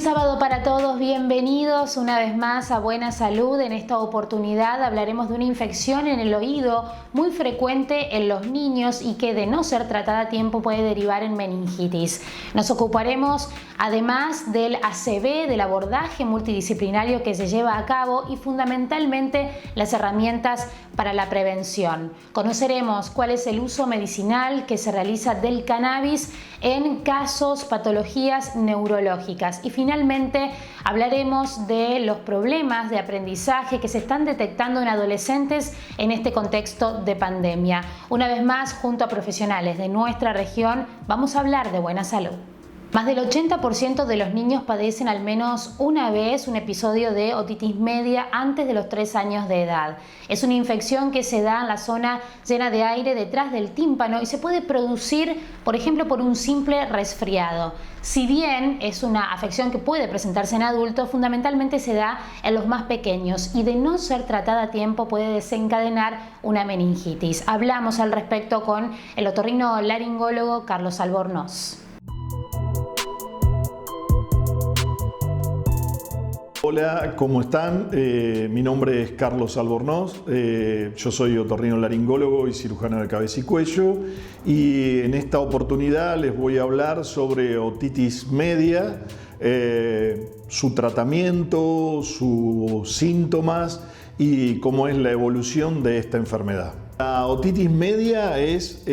sábado para todos, bienvenidos una vez más a Buena Salud. En esta oportunidad hablaremos de una infección en el oído muy frecuente en los niños y que de no ser tratada a tiempo puede derivar en meningitis. Nos ocuparemos además del ACV, del abordaje multidisciplinario que se lleva a cabo y fundamentalmente las herramientas para la prevención. Conoceremos cuál es el uso medicinal que se realiza del cannabis en casos, patologías neurológicas. Y finalmente hablaremos de los problemas de aprendizaje que se están detectando en adolescentes en este contexto de pandemia. Una vez más, junto a profesionales de nuestra región, vamos a hablar de buena salud. Más del 80% de los niños padecen al menos una vez un episodio de otitis media antes de los 3 años de edad. Es una infección que se da en la zona llena de aire detrás del tímpano y se puede producir, por ejemplo, por un simple resfriado. Si bien es una afección que puede presentarse en adultos, fundamentalmente se da en los más pequeños y de no ser tratada a tiempo puede desencadenar una meningitis. Hablamos al respecto con el otorrinolaringólogo Carlos Albornoz. Hola, ¿cómo están? Mi nombre es Carlos Albornoz, yo soy otorrinolaringólogo y cirujano de cabeza y cuello y en esta oportunidad les voy a hablar sobre otitis media, su tratamiento, sus síntomas y cómo es la evolución de esta enfermedad. La otitis media es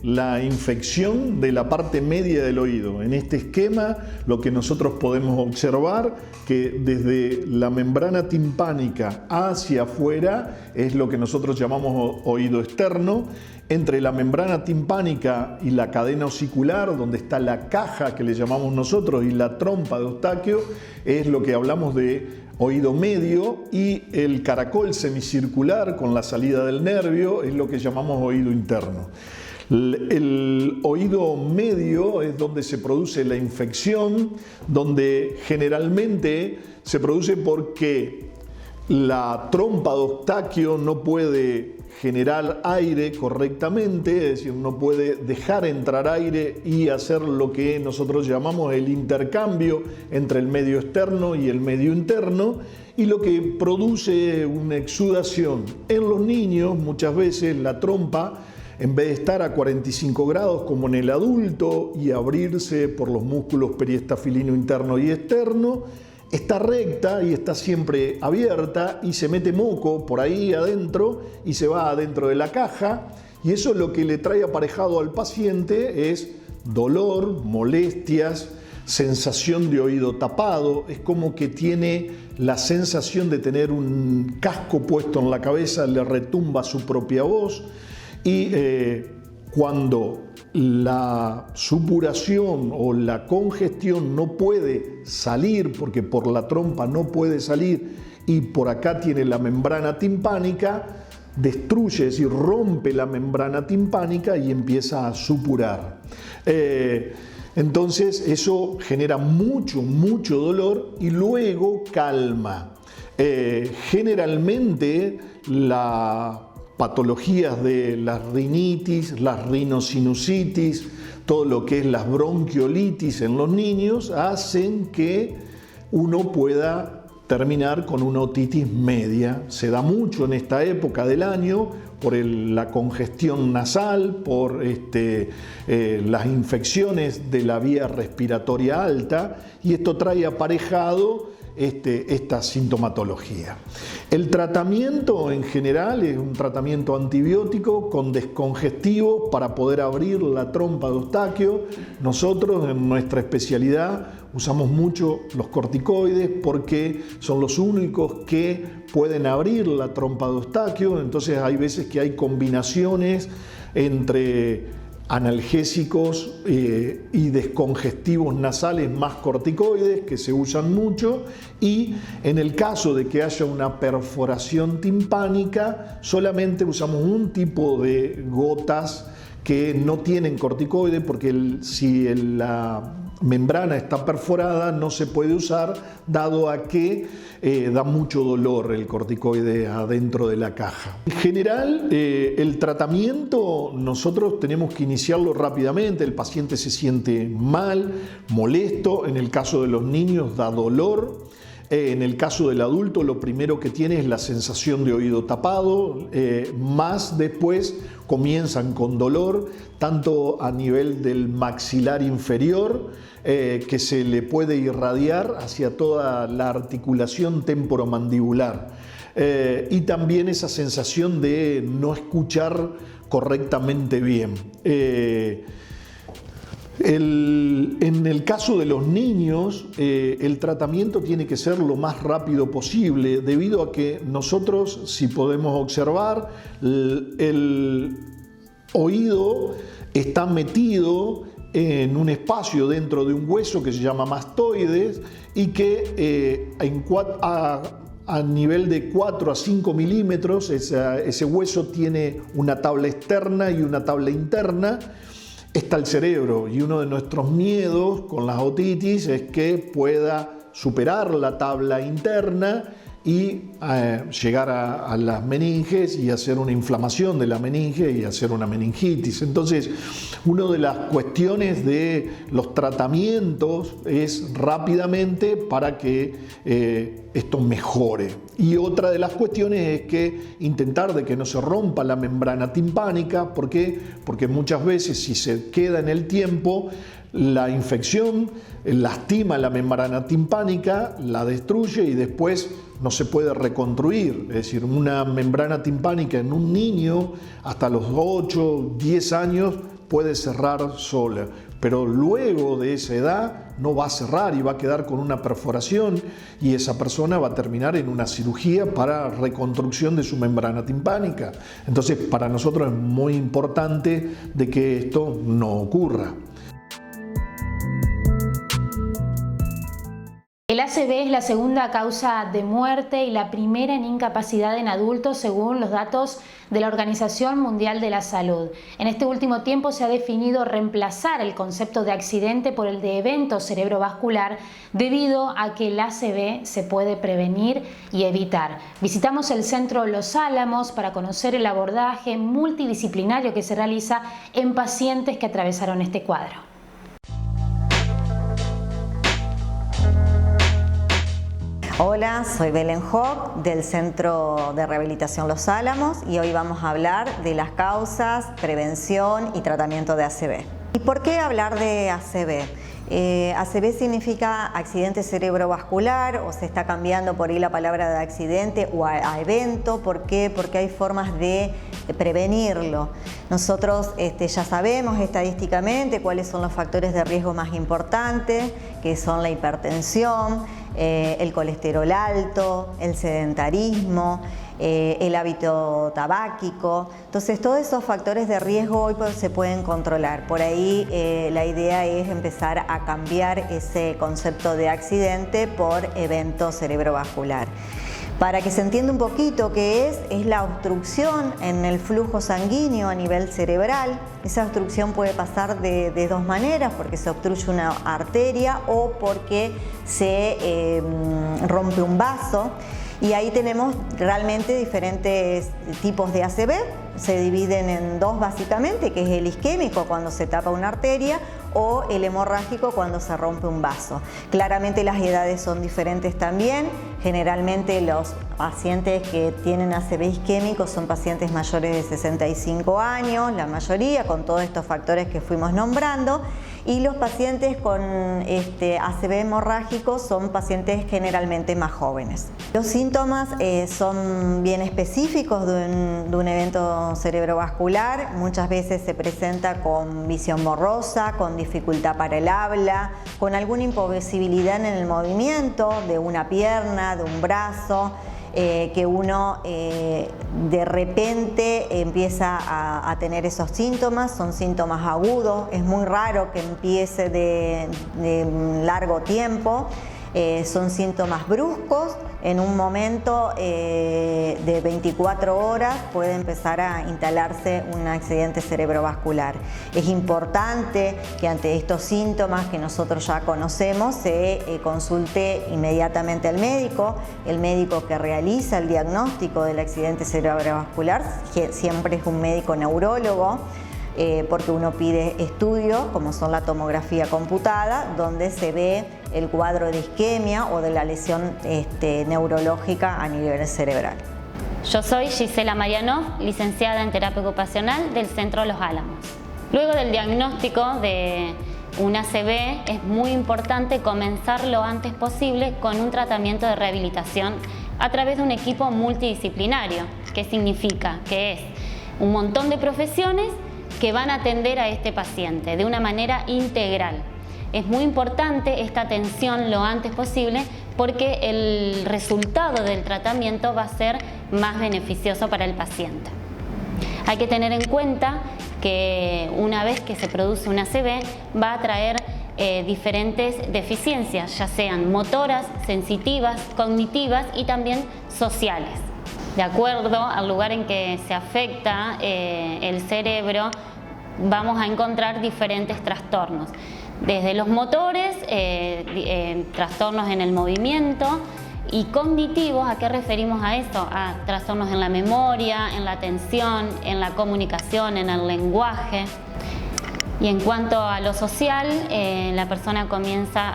la infección de la parte media del oído. En este esquema lo que nosotros podemos observar que desde la membrana timpánica hacia afuera es lo que nosotros llamamos oído externo. Entre la membrana timpánica y la cadena osicular, donde está la caja que le llamamos nosotros y la trompa de Eustaquio, es lo que hablamos de oído medio, y el caracol semicircular con la salida del nervio es lo que llamamos oído interno. El oído medio es donde se produce la infección, donde generalmente se produce porque la trompa de Eustaquio no puede generar aire correctamente, es decir, no puede dejar entrar aire y hacer lo que nosotros llamamos el intercambio entre el medio externo y el medio interno, y lo que produce una exudación. En los niños muchas veces la trompa, en vez de estar a 45 grados como en el adulto y abrirse por los músculos periestafilino interno y externo, está recta y está siempre abierta y se mete moco por ahí adentro y se va adentro de la caja, y eso lo que le trae aparejado al paciente es dolor, molestias, sensación de oído tapado. Es como que tiene la sensación de tener un casco puesto en la cabeza, le retumba su propia voz, y cuando la supuración o la congestión no puede salir, porque por la trompa no puede salir y por acá tiene la membrana timpánica, destruye, es decir, rompe la membrana timpánica y empieza a supurar. Entonces eso genera mucho dolor y luego calma. Generalmente la patologías de las rinitis, las rinosinusitis, todo lo que es las bronquiolitis en los niños hacen que uno pueda terminar con una otitis media. Se da mucho en esta época del año por la congestión nasal, por las infecciones de la vía respiratoria alta, y esto trae aparejado esta sintomatología. El tratamiento en general es un tratamiento antibiótico con descongestivos para poder abrir la trompa de Eustaquio. Nosotros en nuestra especialidad usamos mucho los corticoides porque son los únicos que pueden abrir la trompa de Eustaquio. Entonces hay veces que hay combinaciones entre analgésicos y descongestivos nasales más corticoides que se usan mucho, y en el caso de que haya una perforación timpánica solamente usamos un tipo de gotas que no tienen corticoide, porque si la membrana está perforada, no se puede usar, dado a que da mucho dolor el corticoide adentro de la caja. En general, el tratamiento nosotros tenemos que iniciarlo rápidamente. El paciente se siente mal, molesto. En el caso de los niños da dolor. En el caso del adulto, lo primero que tiene es la sensación de oído tapado, más después comienzan con dolor, tanto a nivel del maxilar inferior, que se le puede irradiar hacia toda la articulación temporomandibular, y también esa sensación de no escuchar correctamente bien. En el caso de los niños, el tratamiento tiene que ser lo más rápido posible, debido a que nosotros, si podemos observar, el oído está metido en un espacio dentro de un hueso que se llama mastoides y que a nivel de 4 a 5 milímetros, ese hueso tiene una tabla externa y una tabla interna. Está el cerebro, y uno de nuestros miedos con las otitis es que pueda superar la tabla interna y llegar a las meninges y hacer una inflamación de la meninge y hacer una meningitis. Entonces, una de las cuestiones de los tratamientos es rápidamente para que esto mejore. Y otra de las cuestiones es que intentar de que no se rompa la membrana timpánica. ¿Por qué? Porque muchas veces, si se queda en el tiempo, la infección lastima la membrana timpánica, la destruye y después no se puede reconstruir. Es decir, una membrana timpánica en un niño hasta los 8, 10 años puede cerrar sola, pero luego de esa edad no va a cerrar y va a quedar con una perforación, y esa persona va a terminar en una cirugía para reconstrucción de su membrana timpánica. Entonces, para nosotros es muy importante de que esto no ocurra. El ACV es la segunda causa de muerte y la primera en incapacidad en adultos, según los datos de la Organización Mundial de la Salud. En este último tiempo se ha definido reemplazar el concepto de accidente por el de evento cerebrovascular, debido a que el ACV se puede prevenir y evitar. Visitamos el Centro Los Álamos para conocer el abordaje multidisciplinario que se realiza en pacientes que atravesaron este cuadro. Hola, soy Belén Hock del Centro de Rehabilitación Los Álamos y hoy vamos a hablar de las causas, prevención y tratamiento de ACV. ¿Y por qué hablar de ACV? ACV significa accidente cerebrovascular, o se está cambiando por ahí la palabra de accidente o a evento. ¿Por qué? Porque hay formas de prevenirlo. Nosotros ya sabemos estadísticamente cuáles son los factores de riesgo más importantes, que son la hipertensión, el colesterol alto, el sedentarismo, el hábito tabáquico. Entonces, todos esos factores de riesgo hoy se pueden controlar. Por ahí la idea es empezar a cambiar ese concepto de accidente por evento cerebrovascular. Para que se entienda un poquito qué es la obstrucción en el flujo sanguíneo a nivel cerebral. Esa obstrucción puede pasar de dos maneras, porque se obstruye una arteria o porque se rompe un vaso. Y ahí tenemos realmente diferentes tipos de ACV. Se dividen en dos básicamente, que es el isquémico cuando se tapa una arteria o el hemorrágico cuando se rompe un vaso. Claramente las edades son diferentes también. Generalmente los pacientes que tienen ACV isquémico son pacientes mayores de 65 años, la mayoría, con todos estos factores que fuimos nombrando. Y los pacientes con ACV hemorrágico son pacientes generalmente más jóvenes. Los síntomas son bien específicos de un evento cerebrovascular. Muchas veces se presenta con visión borrosa, con dificultad para el habla, con alguna imposibilidad en el movimiento de una pierna, de un brazo, que uno de repente empieza a tener esos síntomas. Son síntomas agudos, es muy raro que empiece de largo tiempo. Son síntomas bruscos, en un momento de 24 horas puede empezar a instalarse un accidente cerebrovascular. Es importante que ante estos síntomas que nosotros ya conocemos se consulte inmediatamente al médico. El médico que realiza el diagnóstico del accidente cerebrovascular siempre es un médico neurólogo, porque uno pide estudios como son la tomografía computada, donde se ve el cuadro de isquemia o de la lesión neurológica a nivel cerebral. Yo soy Gisela Mariano, licenciada en terapia ocupacional del Centro Los Álamos. Luego del diagnóstico de un ACV es muy importante comenzar lo antes posible con un tratamiento de rehabilitación a través de un equipo multidisciplinario. ¿Qué significa? Que es un montón de profesiones que van a atender a este paciente de una manera integral. Es muy importante esta atención lo antes posible porque el resultado del tratamiento va a ser más beneficioso para el paciente. Hay que tener en cuenta que una vez que se produce un ACV va a traer diferentes deficiencias, ya sean motoras, sensitivas, cognitivas y también sociales. De acuerdo al lugar en que se afecta el cerebro, vamos a encontrar diferentes trastornos. Desde los motores, trastornos en el movimiento, y cognitivos, ¿a qué referimos a esto? A trastornos en la memoria, en la atención, en la comunicación, en el lenguaje. Y en cuanto a lo social, la persona comienza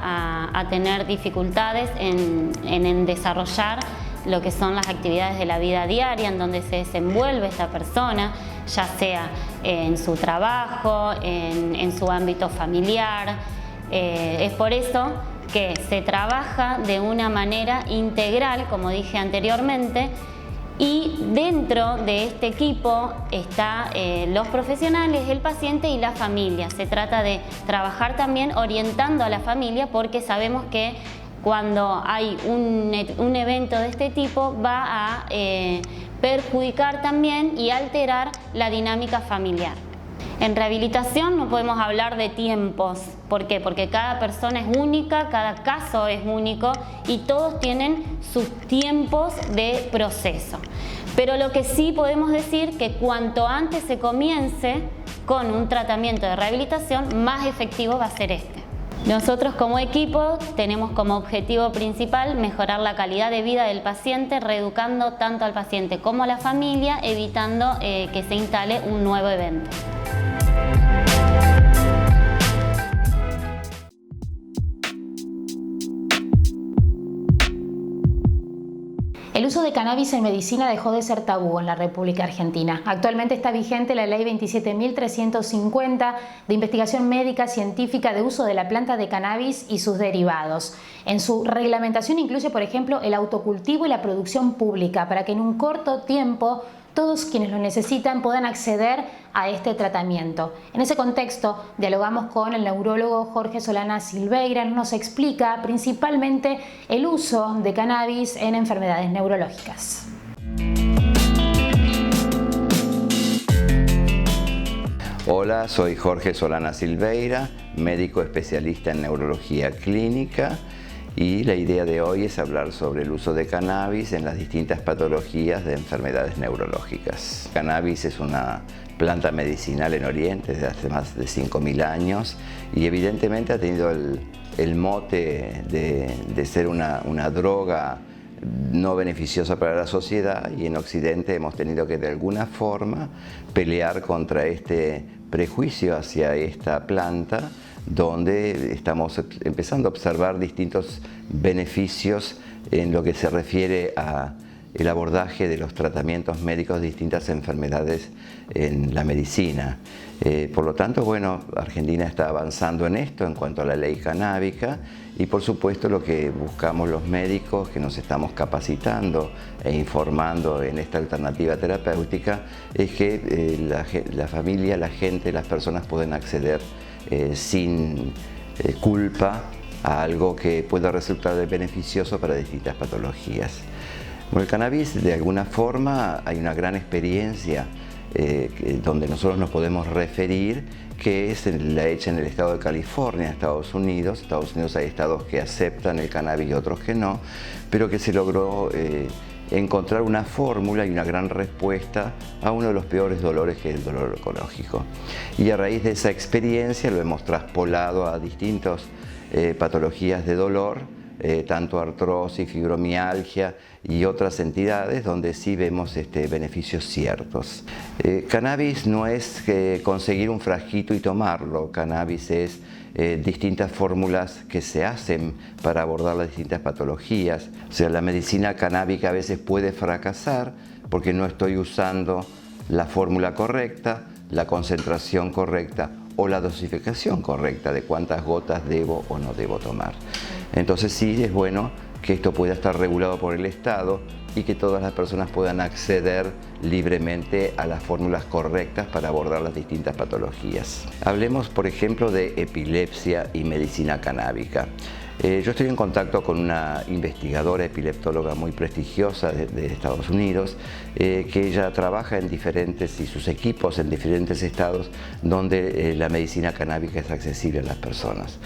a tener dificultades en desarrollar lo que son las actividades de la vida diaria, en donde se desenvuelve esta persona, ya sea en su trabajo, en su ámbito familiar. Es por eso que se trabaja de una manera integral, como dije anteriormente, y dentro de este equipo están los profesionales, el paciente y la familia. Se trata de trabajar también orientando a la familia, porque sabemos que cuando hay un evento de este tipo va a perjudicar también y alterar la dinámica familiar. En rehabilitación no podemos hablar de tiempos. ¿Por qué? Porque cada persona es única, cada caso es único y todos tienen sus tiempos de proceso. Pero lo que sí podemos decir que cuanto antes se comience con un tratamiento de rehabilitación, más efectivo va a ser este. Nosotros como equipo tenemos como objetivo principal mejorar la calidad de vida del paciente, reeducando tanto al paciente como a la familia, evitando que se instale un nuevo evento. El uso de cannabis en medicina dejó de ser tabú en la República Argentina. Actualmente está vigente la Ley 27.350 de investigación médica científica de uso de la planta de cannabis y sus derivados. En su reglamentación incluye, por ejemplo, el autocultivo y la producción pública para que en un corto tiempo todos quienes lo necesitan puedan acceder a este tratamiento. En ese contexto, dialogamos con el neurólogo Jorge Solana Silveira. Nos explica principalmente el uso de cannabis en enfermedades neurológicas. Hola, soy Jorge Solana Silveira, médico especialista en neurología clínica, y la idea de hoy es hablar sobre el uso de cannabis en las distintas patologías de enfermedades neurológicas. Cannabis es una planta medicinal en Oriente desde hace más de 5.000 años y evidentemente ha tenido el mote de ser una droga no beneficiosa para la sociedad, y en Occidente hemos tenido que de alguna forma pelear contra este prejuicio hacia esta planta, donde estamos empezando a observar distintos beneficios en lo que se refiere a el abordaje de los tratamientos médicos de distintas enfermedades en la medicina. Por lo tanto, bueno, Argentina está avanzando en esto en cuanto a la ley canábica, y por supuesto lo que buscamos los médicos que nos estamos capacitando e informando en esta alternativa terapéutica es que la familia, la gente, las personas pueden acceder sin culpa a algo que pueda resultar beneficioso para distintas patologías. Bueno, el cannabis, de alguna forma, hay una gran experiencia donde nosotros nos podemos referir, que es la hecha en el estado de California, Estados Unidos. Estados Unidos hay estados que aceptan el cannabis y otros que no, pero que se logró encontrar una fórmula y una gran respuesta a uno de los peores dolores, que es el dolor oncológico. Y a raíz de esa experiencia lo hemos traspolado a distintas patologías de dolor, tanto artrosis, fibromialgia y otras entidades donde sí vemos beneficios ciertos. Cannabis no es conseguir un frasquito y tomarlo. Cannabis es distintas fórmulas que se hacen para abordar las distintas patologías. O sea, la medicina canábica a veces puede fracasar porque no estoy usando la fórmula correcta, la concentración correcta o la dosificación correcta de cuántas gotas debo o no debo tomar. Entonces sí es bueno que esto pueda estar regulado por el Estado y que todas las personas puedan acceder libremente a las fórmulas correctas para abordar las distintas patologías. Hablemos, por ejemplo, de epilepsia y medicina canábica. Yo estoy en contacto con una investigadora epileptóloga muy prestigiosa de Estados Unidos, que ella trabaja en diferentes, y sus equipos en diferentes estados donde la medicina canábica es accesible a las personas.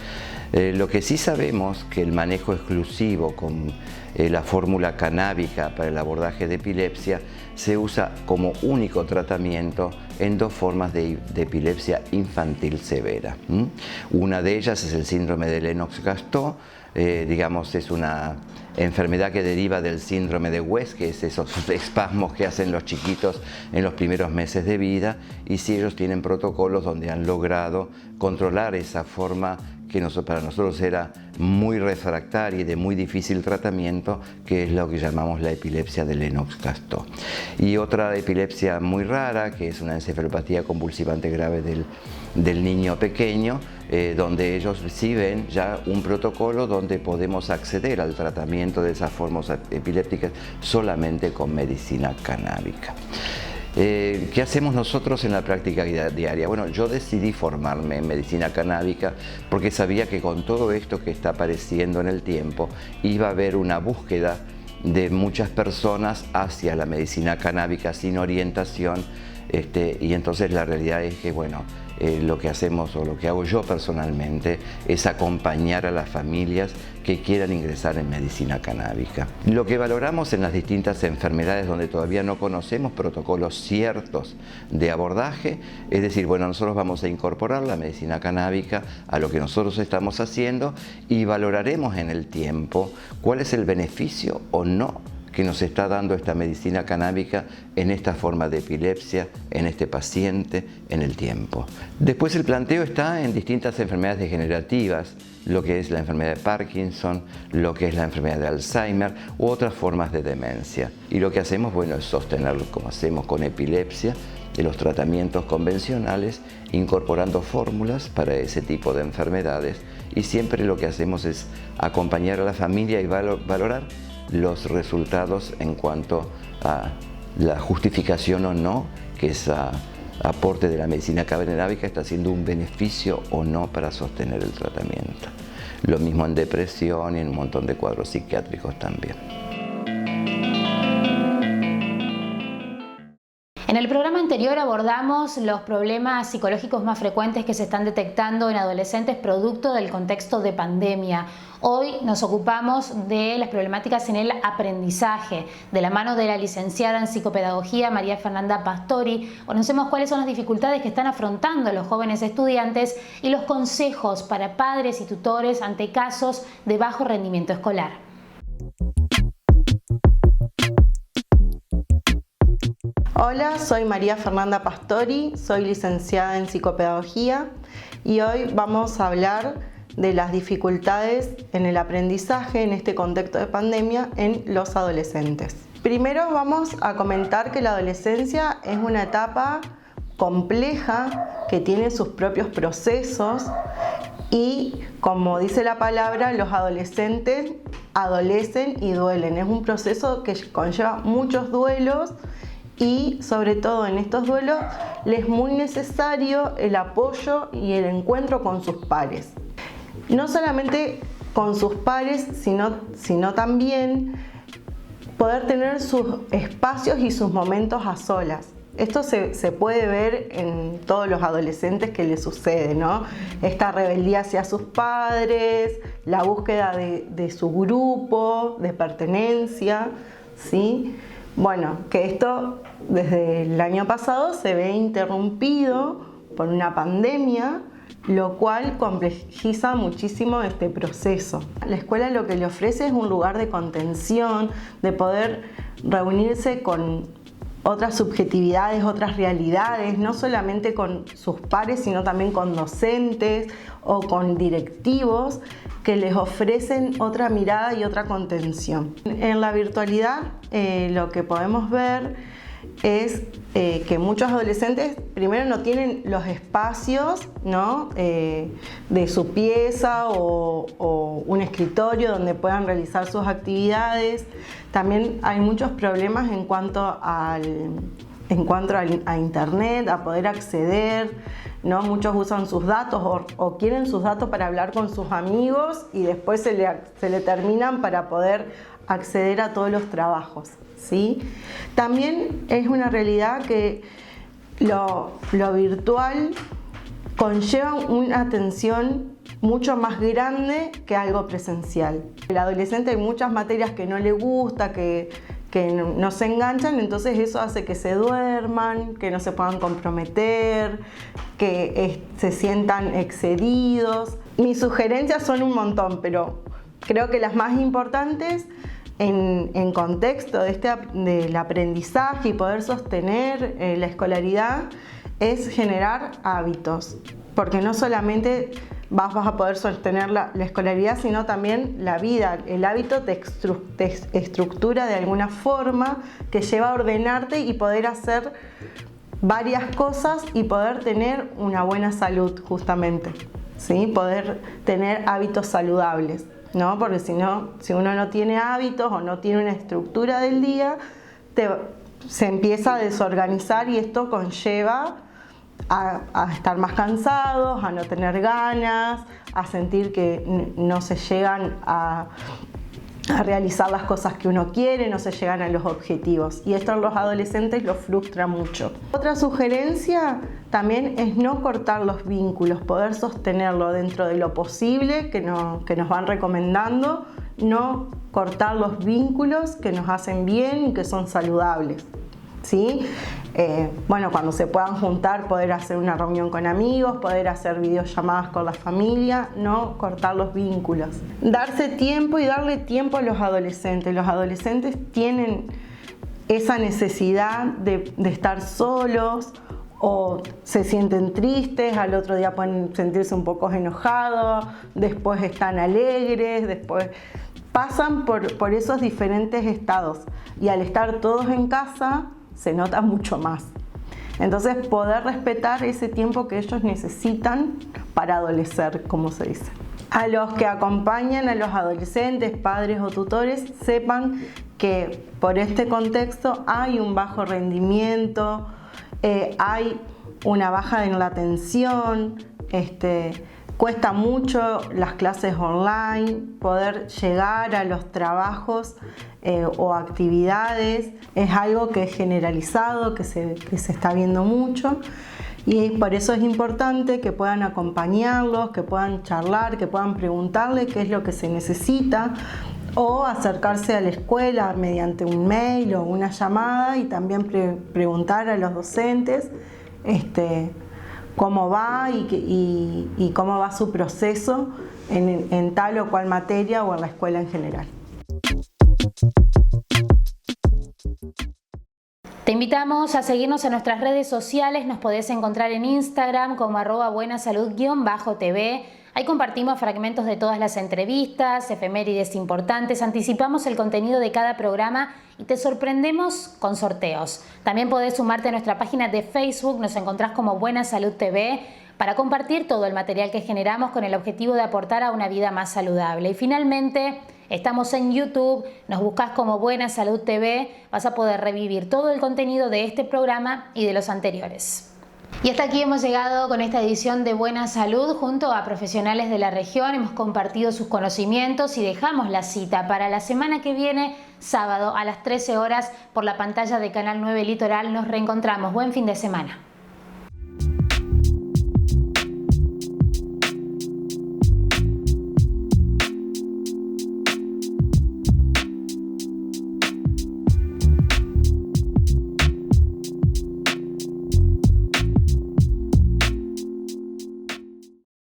Lo que sí sabemos que el manejo exclusivo con la fórmula canábica para el abordaje de epilepsia se usa como único tratamiento en dos formas de epilepsia infantil severa. Una de ellas es el síndrome de Lennox-Gastaut. Digamos, es una enfermedad que deriva del síndrome de West, que es esos espasmos que hacen los chiquitos en los primeros meses de vida, y si ellos tienen protocolos donde han logrado controlar esa forma que para nosotros era muy refractaria y de muy difícil tratamiento, que es lo que llamamos la epilepsia de Lennox-Gastaut. Y otra epilepsia muy rara, que es una encefalopatía convulsivante grave del niño pequeño, donde ellos sí ven ya un protocolo donde podemos acceder al tratamiento de esas formas epilépticas solamente con medicina canábica. ¿Qué hacemos nosotros en la práctica diaria? Bueno, yo decidí formarme en medicina canábica porque sabía que con todo esto que está apareciendo en el tiempo iba a haber una búsqueda de muchas personas hacia la medicina canábica sin orientación, y entonces la realidad es que, bueno, lo que hacemos, o lo que hago yo personalmente, es acompañar a las familias que quieran ingresar en medicina canábica. Lo que valoramos en las distintas enfermedades donde todavía no conocemos protocolos ciertos de abordaje, es decir, bueno, nosotros vamos a incorporar la medicina canábica a lo que nosotros estamos haciendo y valoraremos en el tiempo cuál es el beneficio o no que nos está dando esta medicina canábica en esta forma de epilepsia, en este paciente, en el tiempo. Después el planteo está en distintas enfermedades degenerativas, lo que es la enfermedad de Parkinson, lo que es la enfermedad de Alzheimer u otras formas de demencia. Y lo que hacemos, bueno, es sostenerlo como hacemos con epilepsia, de los tratamientos convencionales, incorporando fórmulas para ese tipo de enfermedades, y siempre lo que hacemos es acompañar a la familia y valorar los resultados en cuanto a la justificación o no que ese aporte de la medicina canábica está haciendo un beneficio o no para sostener el tratamiento. Lo mismo en depresión y en un montón de cuadros psiquiátricos también. En el programa anterior abordamos los problemas psicológicos más frecuentes que se están detectando en adolescentes producto del contexto de pandemia. Hoy nos ocupamos de las problemáticas en el aprendizaje. De la mano de la licenciada en psicopedagogía María Fernanda Pastori, conocemos cuáles son las dificultades que están afrontando los jóvenes estudiantes y los consejos para padres y tutores ante casos de bajo rendimiento escolar. Hola, soy María Fernanda Pastori, soy licenciada en psicopedagogía y hoy vamos a hablar de las dificultades en el aprendizaje en este contexto de pandemia en los adolescentes. Primero vamos a comentar que la adolescencia es una etapa compleja que tiene sus propios procesos y, como dice la palabra, los adolescentes adolecen y duelen. Es un proceso que conlleva muchos duelos y, sobre todo en estos duelos, les es muy necesario el apoyo y el encuentro con sus pares. No solamente con sus pares, sino también poder tener sus espacios y sus momentos a solas. esto se puede ver en todos los adolescentes que les sucede, ¿no? Esta rebeldía hacia sus padres, la búsqueda de su grupo, de pertenencia, ¿sí? Bueno, que esto desde el año pasado se ve interrumpido por una pandemia, lo cual complejiza muchísimo este proceso. La escuela lo que le ofrece es un lugar de contención, de poder reunirse con otras subjetividades, otras realidades, no solamente con sus pares, sino también con docentes o con directivos que les ofrecen otra mirada y otra contención. En la virtualidad lo que podemos ver es que muchos adolescentes primero no tienen los espacios, ¿no? De su pieza o un escritorio donde puedan realizar sus actividades. También hay muchos problemas en cuanto a internet, a poder acceder, ¿no? Muchos usan sus datos o quieren sus datos para hablar con sus amigos y después se le terminan para poder acceder a todos los trabajos, ¿sí? También es una realidad que lo virtual conlleva una atención mucho más grande que algo presencial. El adolescente hay muchas materias que no le gusta, que no se enganchan, entonces eso hace que se duerman, que no se puedan comprometer, que se sientan excedidos. Mis sugerencias son un montón, pero creo que las más importantes en contexto del aprendizaje y poder sostener la escolaridad es generar hábitos, porque no solamente vas a poder sostener la escolaridad, sino también la vida. El hábito te estructura de alguna forma que lleva a ordenarte y poder hacer varias cosas y poder tener una buena salud, justamente, ¿sí? Poder tener hábitos saludables, ¿no? Porque si uno no tiene hábitos o no tiene una estructura del día, se empieza a desorganizar y esto conlleva a estar más cansados, a no tener ganas, a sentir que no se llegan a realizar las cosas que uno quiere, no se llegan a los objetivos. Y esto en los adolescentes los frustra mucho. Otra sugerencia también es no cortar los vínculos, poder sostenerlo dentro de lo posible que nos van recomendando, no cortar los vínculos que nos hacen bien y que son saludables, ¿sí? Bueno, cuando se puedan juntar, poder hacer una reunión con amigos, poder hacer videollamadas con la familia, no cortar los vínculos. Darse tiempo y darle tiempo a los adolescentes. Los adolescentes tienen esa necesidad de estar solos o se sienten tristes, al otro día pueden sentirse un poco enojados, después están alegres, después pasan por esos diferentes estados y al estar todos en casa se nota mucho más. Entonces, poder respetar ese tiempo que ellos necesitan para adolecer, como se dice. A los que acompañan a los adolescentes, padres o tutores, sepan que por este contexto hay un bajo rendimiento, hay una baja en la atención, cuesta mucho las clases online, poder llegar a los trabajos o actividades, es algo que es generalizado, que se está viendo mucho y por eso es importante que puedan acompañarlos, que puedan charlar, que puedan preguntarle qué es lo que se necesita o acercarse a la escuela mediante un mail o una llamada y también preguntar a los docentes cómo va y cómo va su proceso en tal o cual materia o en la escuela en general. Te invitamos a seguirnos en nuestras redes sociales, nos podés encontrar en Instagram como @buenasalud_tv. Ahí compartimos fragmentos de todas las entrevistas, efemérides importantes, anticipamos el contenido de cada programa y te sorprendemos con sorteos. También podés sumarte a nuestra página de Facebook, nos encontrás como Buena Salud TV, para compartir todo el material que generamos con el objetivo de aportar a una vida más saludable. Y finalmente, estamos en YouTube, nos buscas como Buena Salud TV, vas a poder revivir todo el contenido de este programa y de los anteriores. Y hasta aquí hemos llegado con esta edición de Buena Salud junto a profesionales de la región. Hemos compartido sus conocimientos y dejamos la cita para la semana que viene, sábado a las 13 horas por la pantalla de Canal 9 Litoral. Nos reencontramos. Buen fin de semana.